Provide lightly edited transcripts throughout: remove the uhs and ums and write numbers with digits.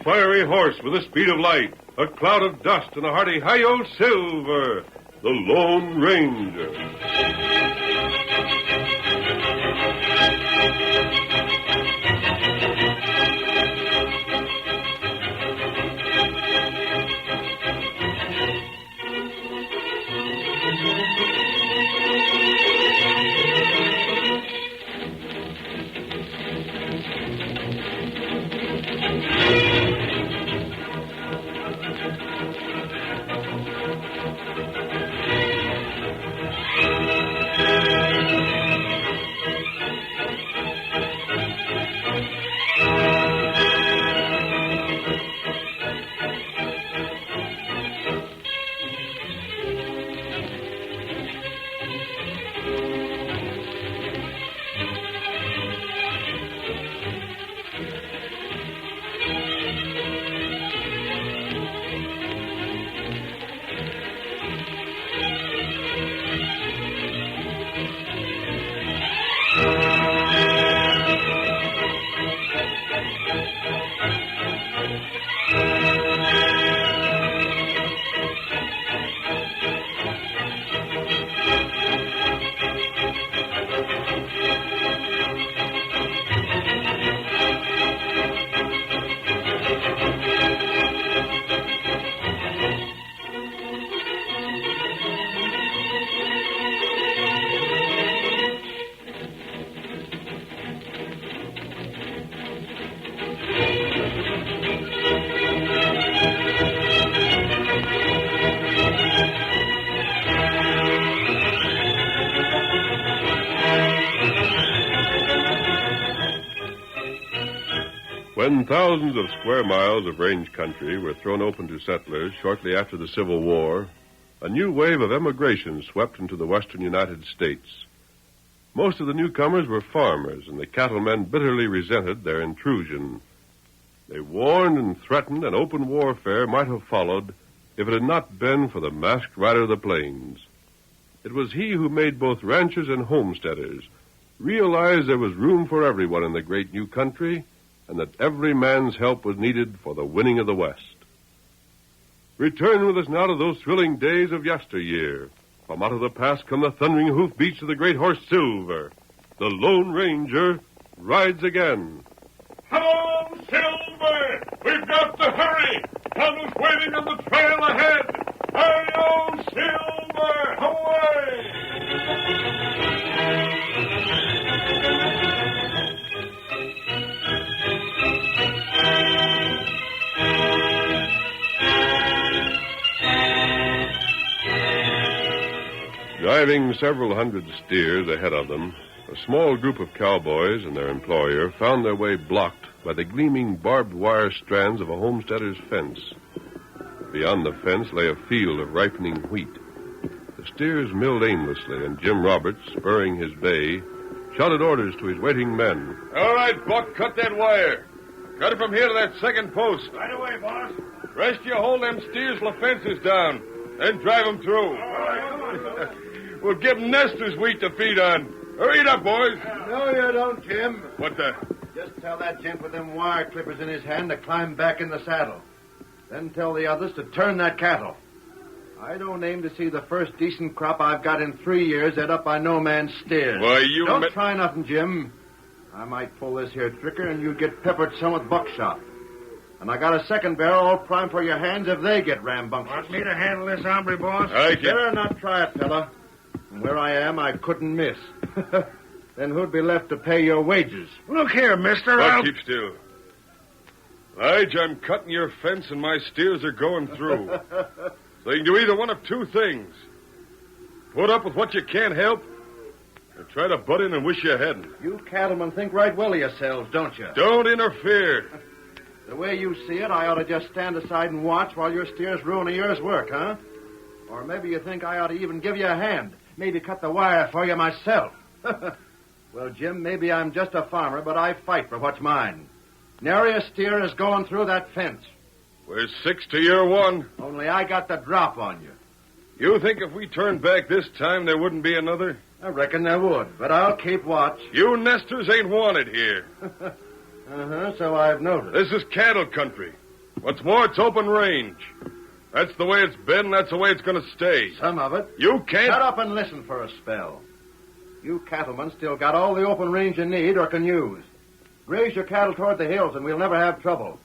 fiery horse with the speed of light, a cloud of dust, and a hearty hi-yo Silver, the Lone Ranger. When thousands of square miles of range country were thrown open to settlers shortly after the Civil War, a new wave of emigration swept into the western United States. Most of the newcomers were farmers, and the cattlemen bitterly resented their intrusion. They warned and threatened, and open warfare might have followed if it had not been for the masked rider of the plains. It was he who made both ranchers and homesteaders realize there was room for everyone in the great new country, and that every man's help was needed for the winning of the West. Return with us now to those thrilling days of yesteryear. From out of the past come the thundering hoofbeats of the great horse Silver. The Lone Ranger rides again. Come on, Silver! We've got to hurry! Tunnel's waiting on the trail ahead! Hi-yo, Silver! Away! Driving several hundred steers ahead of them, a small group of cowboys and their employer found their way blocked by the gleaming barbed wire strands of a homesteader's fence. Beyond the fence lay a field of ripening wheat. The steers milled aimlessly, and Jim Roberts, spurring his bay, shouted orders to his waiting men. All right, Buck, cut that wire. Cut it from here to that second post. Right away, boss. Rest you hold them steers till the fence is down, then drive them through. All right, come on. We'll give them Nestor's wheat to feed on. Hurry it up, boys. No, you don't, Jim. What the? Just tell that gent with them wire clippers in his hand to climb back in the saddle. Then tell the others to turn that cattle. I don't aim to see the first decent crop I've got in 3 years ate up by no man's steers. Why, you... Don't try nothing, Jim. I might pull this here trigger and you'd get peppered some with buckshot. And I got a second barrel all primed for your hands if they get rambunctious. Want me to handle this hombre, boss? I can... Better not try it, fella. And where I am, I couldn't miss. Then who'd be left to pay your wages? Look here, mister. Buck, keep still. Lige, I'm cutting your fence and my steers are going through. So you can do either one of two things. Put up with what you can't help, or try to butt in and wish you hadn't. You cattlemen think right well of yourselves, don't you? Don't interfere. The way you see it, I ought to just stand aside and watch while your steers ruin a year's work, huh? Or maybe you think I ought to even give you a hand. Maybe cut the wire for you myself. Well, Jim, maybe I'm just a farmer, but I fight for what's mine. Nary a steer is going through that fence. We're 6 to your 1. Only I got the drop on you. You think if we turned back this time, there wouldn't be another? I reckon there would, but I'll keep watch. You nesters ain't wanted here. So I've noticed. This is cattle country. What's more, it's open range. That's the way it's been, and that's the way it's going to stay. Some of it. You can't... Shut up and listen for a spell. You cattlemen still got all the open range you need or can use. Graze your cattle toward the hills, and we'll never have trouble.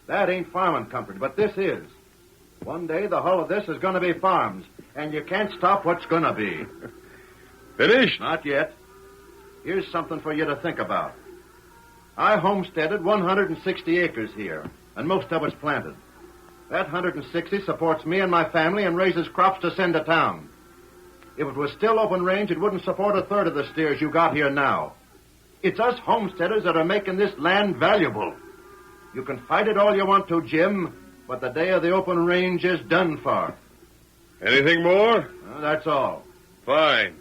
That ain't farming country, but this is. One day, the hull of this is going to be farms, and you can't stop what's going to be. Finished? Not yet. Here's something for you to think about. I homesteaded 160 acres here, and most of it's planted. That 160 supports me and my family and raises crops to send to town. If it was still open range, it wouldn't support a third of the steers you got here now. It's us homesteaders that are making this land valuable. You can fight it all you want to, Jim, but the day of the open range is done for. Anything more? That's all. Fine.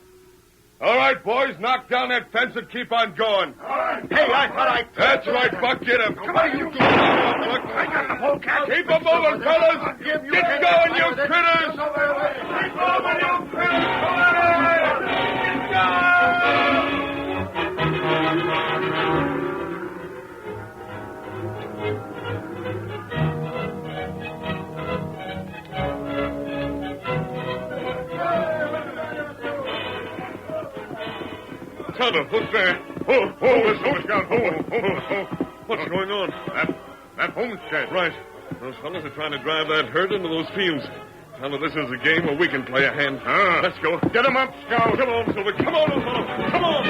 All right, boys, knock down that fence and keep on going. All right. Hey, I thought I... That's right, Buck. Get him. Come on, you I got the whole cat. Keep them moving, fellas. Get going, you critters. Keep moving, you critters. Get going. Tonto, who's there? This homestead. What's going on? That homestead. Right. Those fellas are trying to drive that herd into those fields. Tonto, this is a game where we can play a hand. Let's go. Get him up, Scout. Come on, Silver. Come on, old fellow. Come on.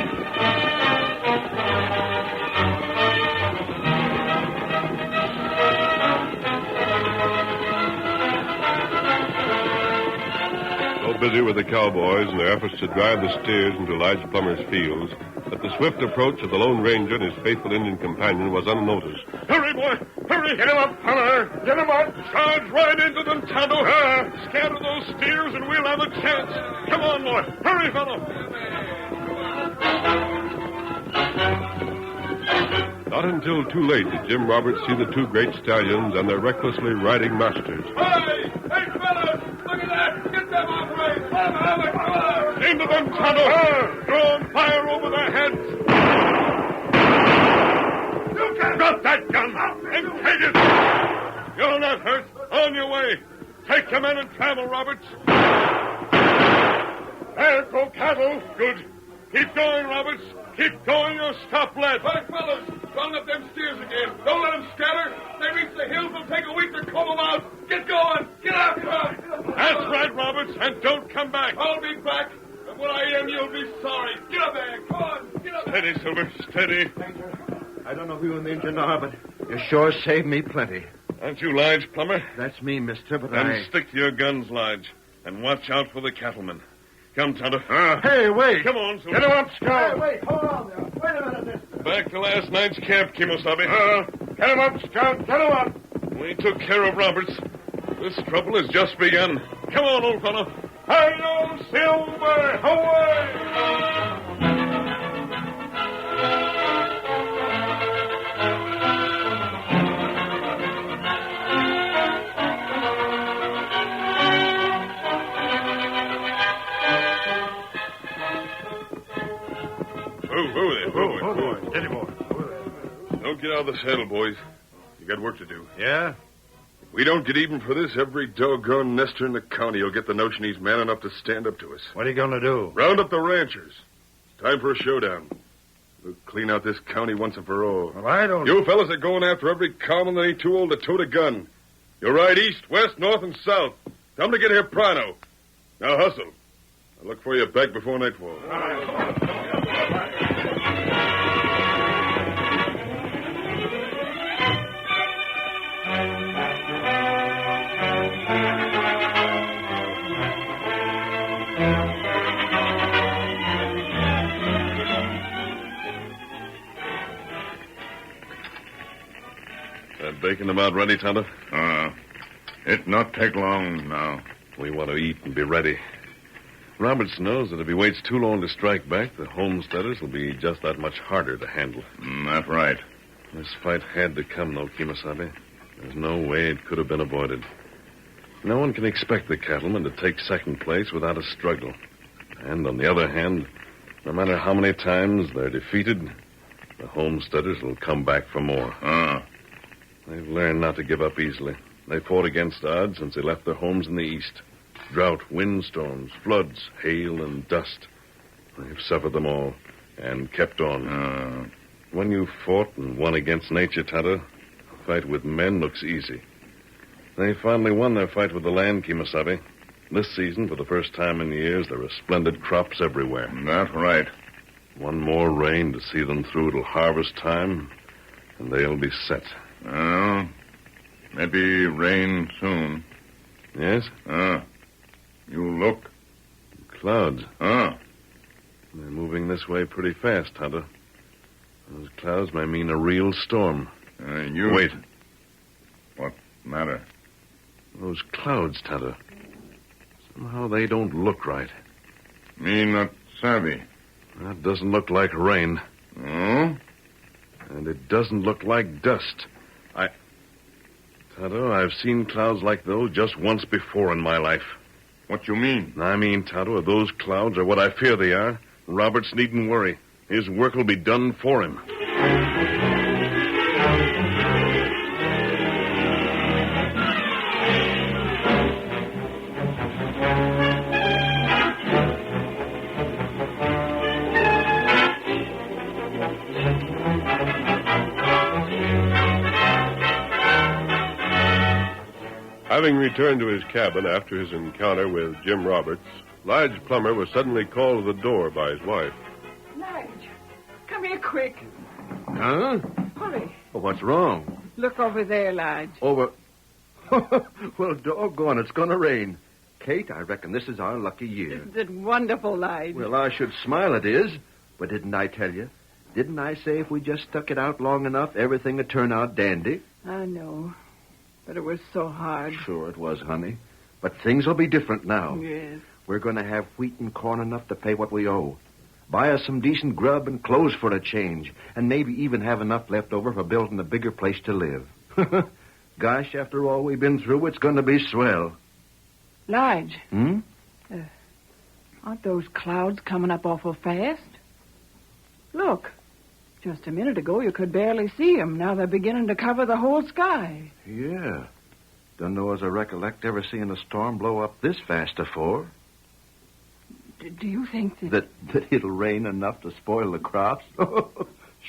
So busy with the cowboys and their efforts to drive the steers into Elijah Plummer's fields that the swift approach of the Lone Ranger and his faithful Indian companion was unnoticed. Hurry, boy. Hurry. Get him up, Plummer. Get him up. Charge right into them, Tonto. Scatter those steers and we'll have a chance. Come on, boy. Hurry, fellow. Not until too late did Jim Roberts see the two great stallions and their recklessly riding masters. Hey, fellas. Look at that. Get them off right. Into them, Tonto. Throw fire over their heads. You can drop that gun and take it. You're not hurt. On your way. Take your men and travel, Roberts. There go cattle. Good. Keep going, Roberts. Keep going or stop lead. Right, fellas. Round up them steers again. Don't let them scatter. They reach the hills. It'll take a week to comb them out. Get going. Get out. That's right, Roberts. And don't come back. I'll be back. And when I am, you'll be sorry. Get up there. Come on. Get up there. Steady, Silver. Steady. I don't know who you and the engine are, but you sure saved me plenty. Aren't you Lige, Plummer? That's me, mister, but Then stick to your guns, Lige. And watch out for the cattlemen. Come, Tonto. Hey, wait. Come on, Silver. Get him up, Scout. Hey, wait, hold on there. Wait a minute, mister. Back to last night's camp, Kimosabe. Get him up, Scout. Get him up. We took care of Roberts. This trouble has just begun. Come on, old fellow. Hi-yo, Silver! Away! Steady, boy. Don't get out of the saddle, boys. You got work to do. Yeah? If we don't get even for this, every doggone nester in the county will get the notion he's man enough to stand up to us. What are you going to do? Round up the ranchers. It's time for a showdown. We'll clean out this county once and for all. Well, I don't... You fellas are going after every cowman that ain't too old to tote a gun. You'll ride east, west, north, and south. Tell them to get here pronto. Now hustle. I'll look for you back before nightfall. That bacon about ready, Tonto? It not take long now. We want to eat and be ready. Roberts knows that if he waits too long to strike back, the homesteaders will be just that much harder to handle. That's right. This fight had to come, though, Kimosabe. There's no way it could have been avoided. No one can expect the cattlemen to take second place without a struggle. And on the other hand, no matter how many times they're defeated, the homesteaders will come back for more. They've learned not to give up easily. They fought against odds since they left their homes in the east. Drought, windstorms, floods, hail, and dust. They've suffered them all and kept on. When you fought and won against nature, Tonto, a fight with men looks easy. They finally won their fight with the land, Kemosabe. This season, for the first time in years, there are splendid crops everywhere. That's right. One more rain to see them through till harvest time, and they'll be set. Well, maybe rain soon. Yes? You look. Clouds. Ah. They're moving this way pretty fast, Tonto. Those clouds may mean a real storm. You... Wait. What matter? Those clouds, Tonto. Somehow they don't look right. Me not savvy. That doesn't look like rain. Oh? And it doesn't look like dust. Tonto, I've seen clouds like those just once before in my life. What you mean? I mean, Tonto, if those clouds are what I fear they are, Roberts needn't worry. His work will be done for him. Having returned to his cabin after his encounter with Jim Roberts, Lige Plummer was suddenly called to the door by his wife. Lige, come here quick. Huh? Hurry. Well, what's wrong? Look over there, Lige. Over. Well, doggone, it's going to rain. Kate, I reckon this is our lucky year. Isn't it wonderful, Lige? Well, I should smile it is. But didn't I tell you? Didn't I say if we just stuck it out long enough, everything would turn out dandy? I know. But it was so hard. Sure it was, honey. But things will be different now. Yes. We're going to have wheat and corn enough to pay what we owe. Buy us some decent grub and clothes for a change. And maybe even have enough left over for building a bigger place to live. Gosh, after all we've been through, it's going to be swell. Lige. Hmm? Aren't those clouds coming up awful fast? Look. Just a minute ago, you could barely see them. Now they're beginning to cover the whole sky. Yeah. Don't know as I recollect ever seeing a storm blow up this fast afore. Do you think that... That it'll rain enough to spoil the crops?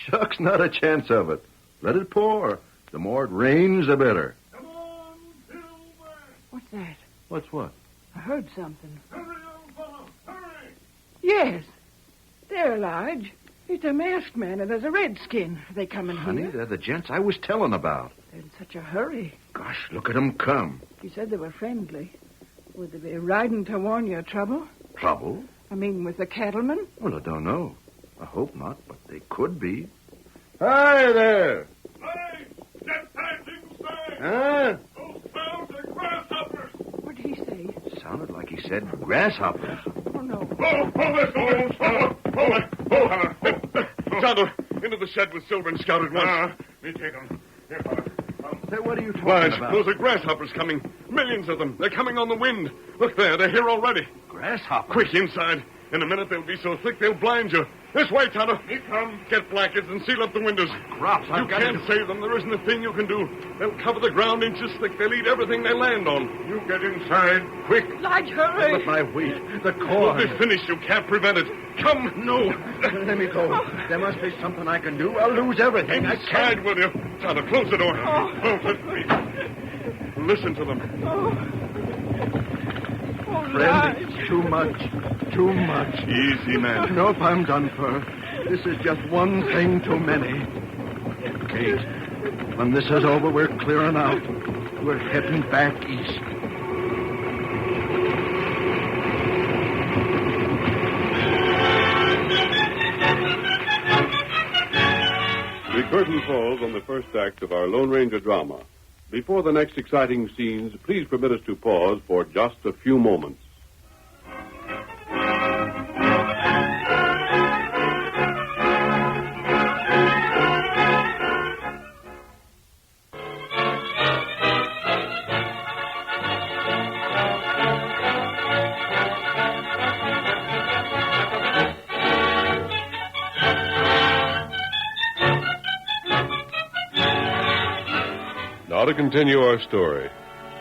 Shucks, not a chance of it. Let it pour. The more it rains, the better. Come on, Silver! What's that? What's what? I heard something. Hurry, old fellow, hurry! Yes. There, Lige. It's a masked man, and there's a redskin. Are they coming Honey, here? they're the gents I was telling about. They're in such a hurry. Gosh, look at them come. You said they were friendly. Would they be riding to warn you of trouble? Trouble? I mean, with the cattlemen? Well, I don't know. I hope not, but they could be. Hi there. Hey, get back inside! Huh? Those clouds are grasshoppers! What did he say? Sounded like he said grasshoppers. Oh, no. Tonto, into the shed with Silver and Scout at once. Me take him. Here, fella. Say, what are you talking Lige, about? those are grasshoppers coming. Millions of them. They're coming on the wind. Look there, they're here already. Grasshoppers? Quick, inside. In a minute, they'll be so thick they'll blind you. This way, Tonto. Here come. Get blankets and seal up the windows. Crops, You I've got can't save them. There isn't a thing you can do. They'll cover the ground inches thick. They'll eat everything they land on. You get inside. Quick. Lige, hurry! But my wheat, the We'll corn. be finished. You can't prevent it. Come. No. Let me go. There must be something I can do. I'll lose everything. I Inside, will you? Tonto, close the door. Close it. Listen to them. Oh, Friend, Lige. it's too much. Too much. Easy, man. Nope, I'm done for. This is just one thing too many. Kate, when this is over, we're clearing out. We're heading back east. The curtain falls on the first act of our Lone Ranger drama. Before the next exciting scenes, please permit us to pause for just a few moments. Now to continue our story.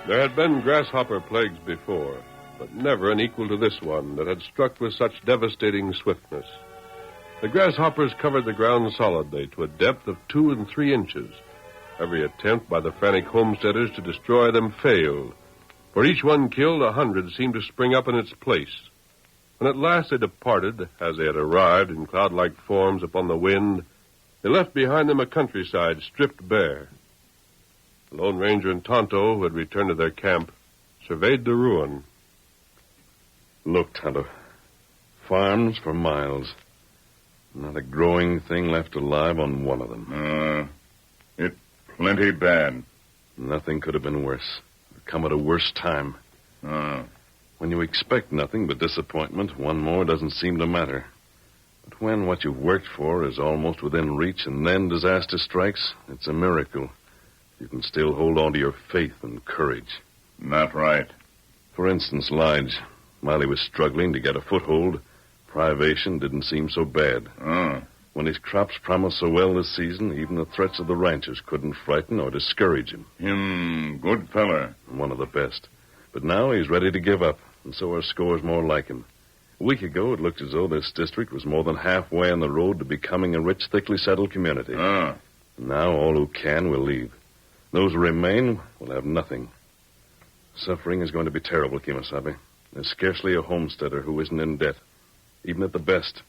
There had been grasshopper plagues before, but never an equal to this one that had struck with such devastating swiftness. The grasshoppers covered the ground solidly to a depth of 2 and 3 inches. Every attempt by the frantic homesteaders to destroy them failed. For each one killed, 100 seemed to spring up in its place. When at last they departed, as they had arrived in cloud-like forms upon the wind, they left behind them a countryside stripped bare. The Lone Ranger and Tonto, who had returned to their camp, surveyed the ruin. Look, Tonto. Farms for miles. Not a growing thing left alive on one of them. It's plenty bad. Nothing could have been worse. Come at a worse time. When you expect nothing but disappointment, one more doesn't seem to matter. But when what you've worked for is almost within reach and then disaster strikes, it's a miracle. You can still hold on to your faith and courage. Not right. For instance, Lige, while he was struggling to get a foothold, privation didn't seem so bad. When his crops promised so well this season, even the threats of the ranchers couldn't frighten or discourage him. Him good feller. One of the best. But now he's ready to give up, and so are scores more like him. A week ago, it looked as though this district was more than halfway on the road to becoming a rich, thickly settled community. Now all who can will leave. Those who remain will have nothing. Suffering is going to be terrible, Kemosabe. There's scarcely a homesteader who isn't in debt. Even at the best,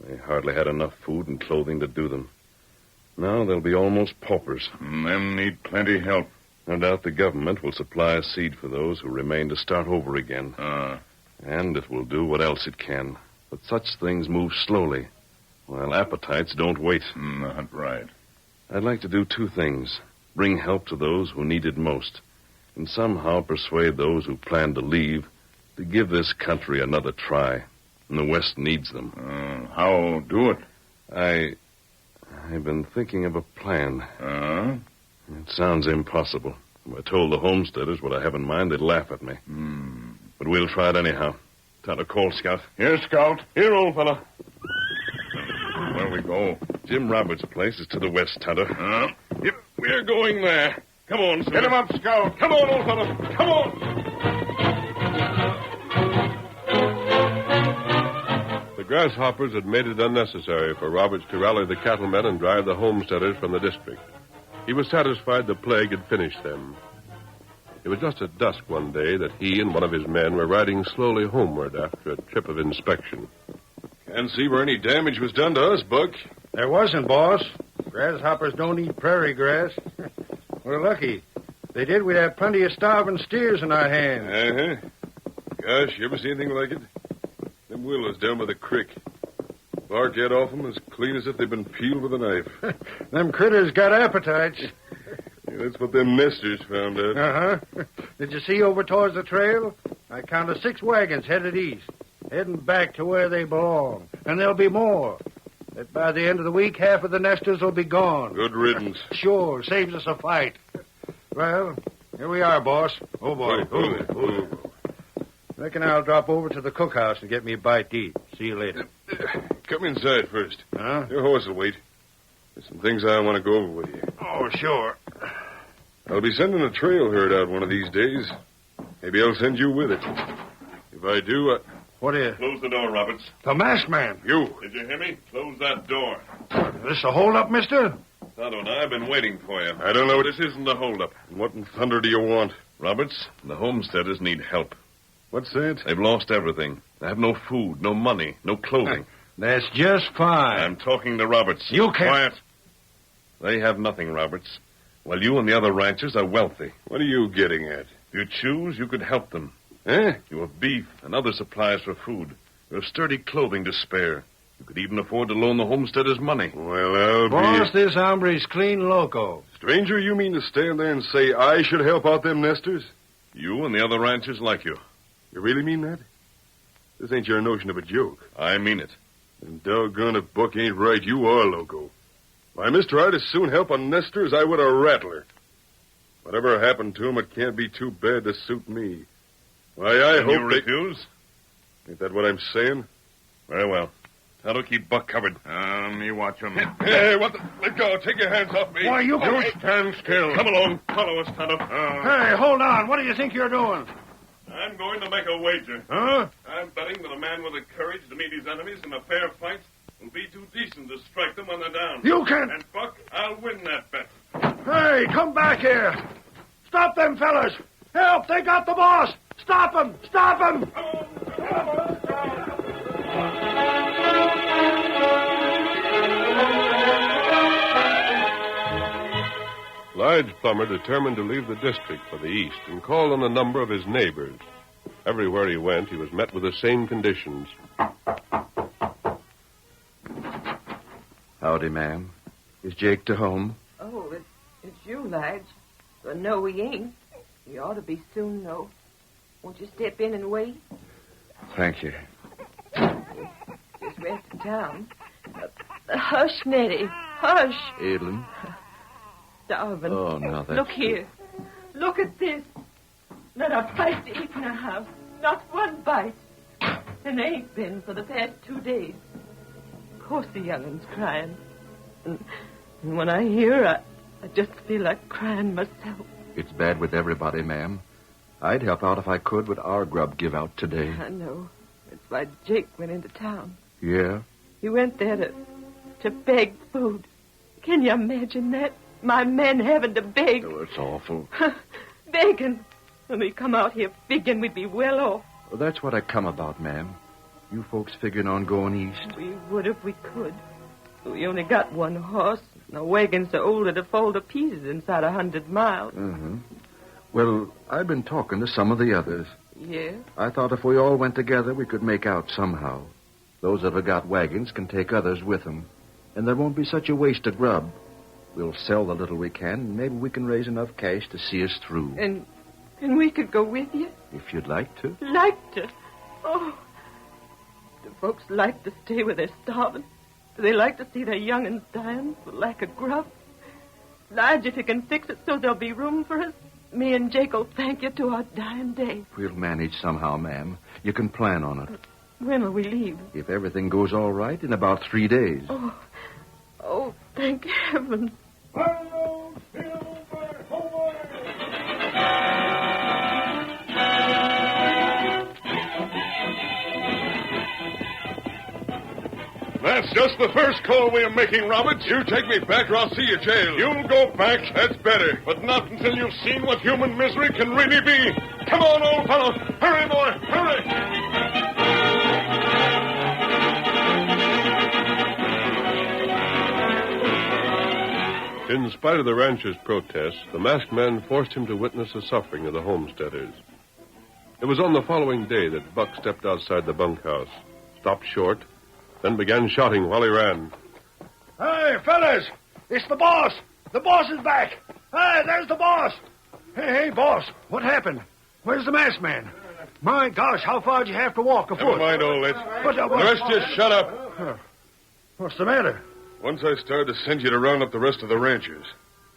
they hardly had enough food and clothing to do them. Now they'll be almost paupers. Them need plenty help. No doubt the government will supply a seed for those who remain to start over again. And it will do what else it can. But such things move slowly, while appetites don't wait. Not right. I'd like to do 2 things. Bring help to those who need it most, and somehow persuade those who plan to leave to give this country another try. And the West needs them. How do it? I've been thinking of a plan. It sounds impossible. If I told the homesteaders what I have in mind, they'd laugh at me. But we'll try it anyhow. Time to call, Scout. Here, Scout. Here, old fella. Where we go? Jim Roberts' place is to the west, Tonto. Yep, we're going there. Come on, sir. Get him up, Scout. Come on, old fella. Come on. The grasshoppers had made it unnecessary for Roberts to rally the cattlemen and drive the homesteaders from the district. He was satisfied the plague had finished them. It was just at dusk one day that he and one of his men were riding slowly homeward after a trip of inspection. Can't see where any damage was done to us, Buck. There wasn't, boss. Grasshoppers don't eat prairie grass. We're lucky. If they did, we'd have plenty of starving steers in our hands. Gosh, you ever see anything like it? Them willows down by the creek. Bark yet off them as clean as if they'd been peeled with a knife. Them critters got appetites. That's what them nesters found out. Did you see over towards the trail? I counted 6 wagons headed east, heading back to where they belong. And there'll be more. That by the end of the week, half of the nesters will be gone. Good riddance. Sure, saves us a fight. Well, here we are, boss. Oh, boy. Reckon I'll drop over to the cookhouse and get me a bite to eat. See you later. Come inside first. Huh? Your horse will wait. There's some things I want to go over with you. Oh, sure. I'll be sending a trail herd out one of these days. Maybe I'll send you with it. If I do, What is? Close the door, Roberts. The masked man. You. Did you hear me? Close that door. This a hold-up, mister? Tonto and I have been waiting for you. I don't know what This isn't a holdup. What in thunder do you want? Roberts, the homesteaders need help. What's that? They've lost everything. They have no food, no money, no clothing. That's just fine. I'm talking to Roberts. You can't. Quiet. They have nothing, Roberts. While you and the other ranchers are wealthy. What are you getting at? If you choose, you could help them. Eh? You have beef and other supplies for food. You have sturdy clothing to spare. You could even afford to loan the homesteaders money. Well, I'll Boss, be... this hombre's clean loco. Stranger, you mean to stand there and say I should help out them nesters? You and the other ranchers like you. You really mean that? This ain't your notion of a joke. I mean it. And doggone if Buck ain't right, you are loco. Why, mister, I'd as soon help a nester as I would a rattler. Whatever happened to him, it can't be too bad to suit me. Why, I Can hope you refuse? Ain't that what I'm saying? Very well. That'll keep Buck covered. Me watch him. Hey, what the... Let go. Take your hands off me. Why, you... stand still. Come along. Follow us, Tonto. Hey, hold on. What do you think you're doing? I'm going to make a wager. Huh? I'm betting that a man with the courage to meet his enemies in a fair fight will be too decent to strike them when they're down. You can... And, Buck, I'll win that bet. Hey, come back here. Stop them fellas. Help, they got the boss. Stop them. Stop them. Lige Plummer determined to leave the district for the east and called on a number of his neighbors. Everywhere he went, he was met with the same conditions. Howdy, ma'am. Is Jake to home? Oh, it's you, Lige. But no, he ain't. He ought to be soon, though. Won't you step in and wait? Thank you. Just went to town. Hush, Nettie. Hush. Evelyn. Starving. Oh, now that's... Look here. Look at this. Not a bite to eat in the house. Not one bite. And they ain't been for the past 2 days. Of course the youngin's crying. And when I hear her, I just feel like crying myself. It's bad with everybody, ma'am. I'd help out if I could with our grub give out today. I know. That's why Jake went into town. Yeah? He went there to beg food. Can you imagine that? My men having to beg. Oh, it's awful. Begging. When we come out here figuring we'd be well off. Well, that's what I come about, ma'am. You folks figuring on going east? We would if we could. We only got one horse, and a wagon so old it'd fall to pieces inside 100 miles. Mm-hmm. Well, I've been talking to some of the others. Yeah? I thought if we all went together, we could make out somehow. Those that have got wagons can take others with them. And there won't be such a waste of grub. We'll sell the little we can, and maybe we can raise enough cash to see us through. And we could go with you? If you'd like to. Like to? Oh. Do folks like to stay where they're starving? Do they like to see their young'uns dying for lack of grub? Lige, if you can fix it so there'll be room for us, me and Jake will thank you to our dying day. We'll manage somehow, ma'am. You can plan on it. When will we leave? If everything goes all right, in about 3 days. Oh, thank heaven. That's just the first call we are making, Roberts. You take me back or I'll see you jailed. You'll go back. That's better. But not until you've seen what human misery can really be. Come on, old fellow. Hurry, boy. Hurry. In spite of the rancher's protests, the masked man forced him to witness the suffering of the homesteaders. It was on the following day that Buck stepped outside the bunkhouse, stopped short, then began shouting while he ran. Hey, fellas! It's the boss! The boss is back! Hey, there's the boss! Hey, boss, what happened? Where's the masked man? My gosh, how far'd you have to walk afoot? Never mind all that. The rest just shut up. What's the matter? Once I started to send you to round up the rest of the ranchers.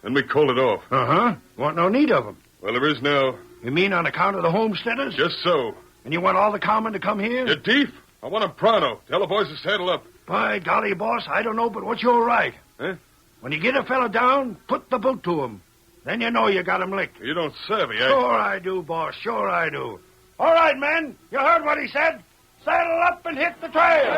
Then we called it off. Uh-huh. Want no need of them. Well, there is now. You mean on account of the homesteaders? Just so. And you want all the cowmen to come here? You deef? I want them pronto. Tell the boys to saddle up. By golly, boss, I don't know but what you're right. Huh? When you get a fella down, put the boot to him. Then you know you got him licked. You don't savvy, eh? Sure I do, boss. Sure I do. All right, men. You heard what he said. Saddle up and hit the trail.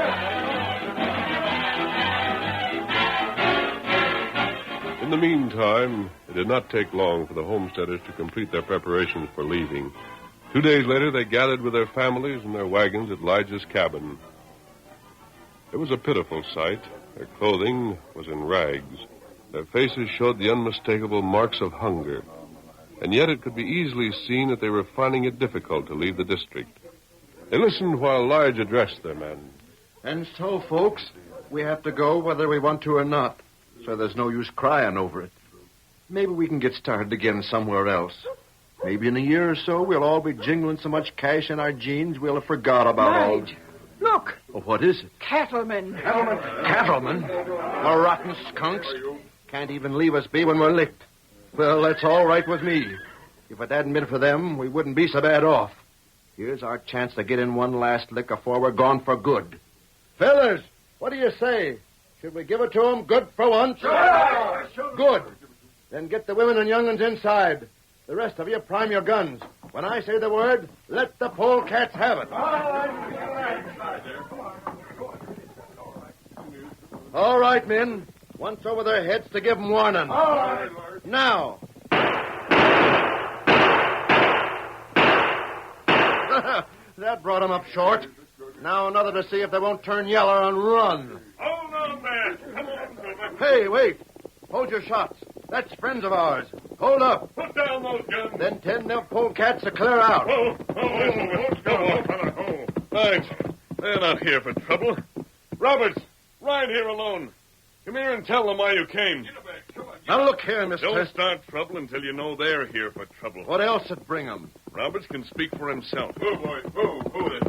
In the meantime, it did not take long for the homesteaders to complete their preparations for leaving. 2 days later, they gathered with their families and their wagons at Lige's cabin. It was a pitiful sight. Their clothing was in rags. Their faces showed the unmistakable marks of hunger. And yet it could be easily seen that they were finding it difficult to leave the district. They listened while Lige addressed their men. And so, folks, we have to go whether we want to or not. So there's no use crying over it. Maybe we can get started again somewhere else. Maybe in a year or so, we'll all be jingling so much cash in our jeans we'll have forgot about all... Lige, look. Well, what is it? Cattlemen. Cattlemen? The rotten skunks. Can't even leave us be when we're licked. Well, that's all right with me. If it hadn't been for them, we wouldn't be so bad off. Here's our chance to get in one last lick before we're gone for good. Fellas, What do you say? Should we give it to 'em good for once? Sure. Good. Then get the women and young'uns inside. The rest of you, prime your guns. When I say the word, let the polecats have it. All right, men. Once over their heads to give 'em warning. Now. That brought 'em up short. Now another to see if they won't turn yellow and run. Hold on there. Come on, Silver. Hey, wait. Hold your shots. That's friends of ours. Hold up. Put down those guns. Then 10 them polecats to clear out. Go on, fella. Oh. Thanks. They're not here for trouble. Roberts, ride here alone. Come here and tell them why you came. Now look here, mister. Don't start trouble until you know they're here for trouble. What else would bring 'em? Roberts can speak for himself. Oh, boy. Oh, boy.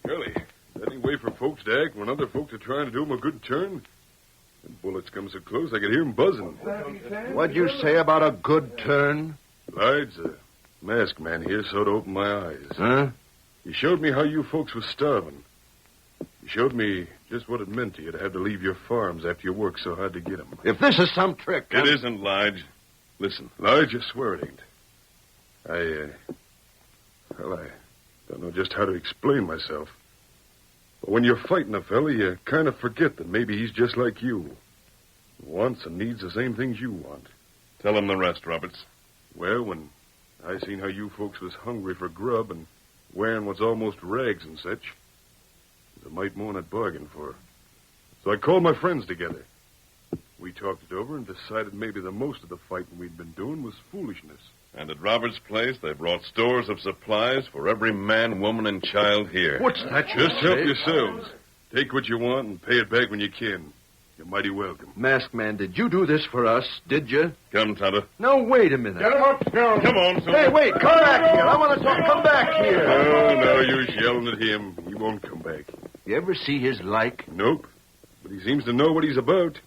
Shirley, is that any way for folks to act when other folks are trying to do 'em a good turn? The bullets come so close I could hear 'em buzzing. What'd you say about a good turn? Lides, a masked man here sort of opened my eyes. Huh? He showed me how you folks was starving. He showed me just what it meant to you to have to leave your farms after you worked so hard to get 'em. If this is some trick... It isn't, Lige. Listen. Lige, I swear it ain't. I don't know just how to explain myself. But when you're fighting a fella, you kind of forget that maybe he's just like you. Wants and needs the same things you want. Tell him the rest, Roberts. Well, when I seen how you folks was hungry for grub and wearing what's almost rags and such, there's a mite more than I'd bargained for. So I called my friends together. We talked it over and decided maybe the most of the fighting we'd been doing was foolishness. And at Roberts' place, they brought stores of supplies for every man, woman, and child here. What's that you Just help say? yourselves. Take what you want and pay it back when you can. You're mighty welcome. Masked man, did you do this for us, did you? Come, Tonto. No, wait a minute. Get him up, Scout. Come on, Silver. Hey, wait, come back here. I want to talk. Come back here. Oh, no use yelling at him. He won't come back. You ever see his like? Nope. But he seems to know what he's about.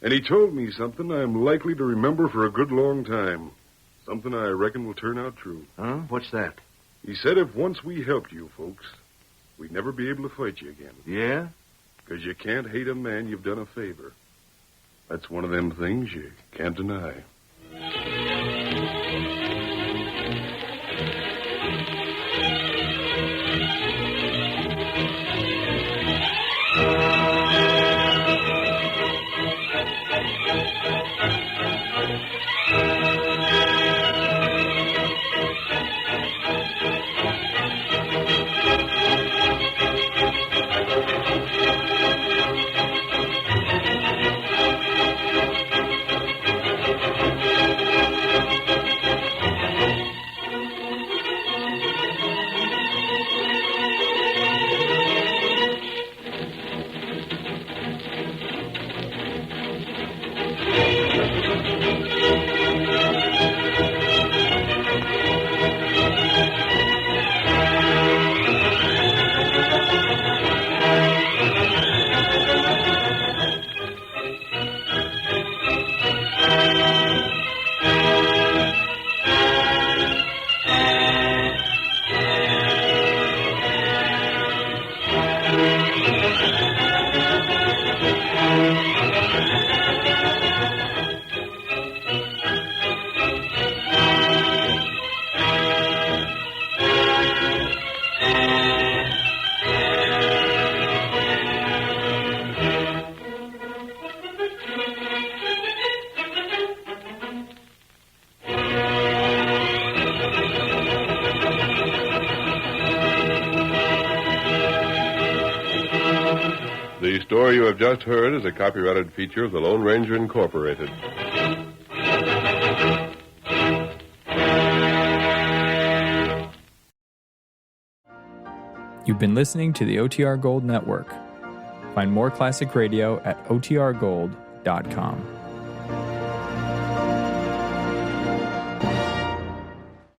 And he told me something I'm likely to remember for a good long time. Something I reckon will turn out true. Huh? What's that? He said if once we helped you folks, we'd never be able to fight you again. Yeah? Because you can't hate a man you've done a favor. That's one of them things you can't deny. The story you have just heard is a copyrighted feature of the Lone Ranger Incorporated. You've been listening to the OTR Gold Network. Find more classic radio at otrgold.com.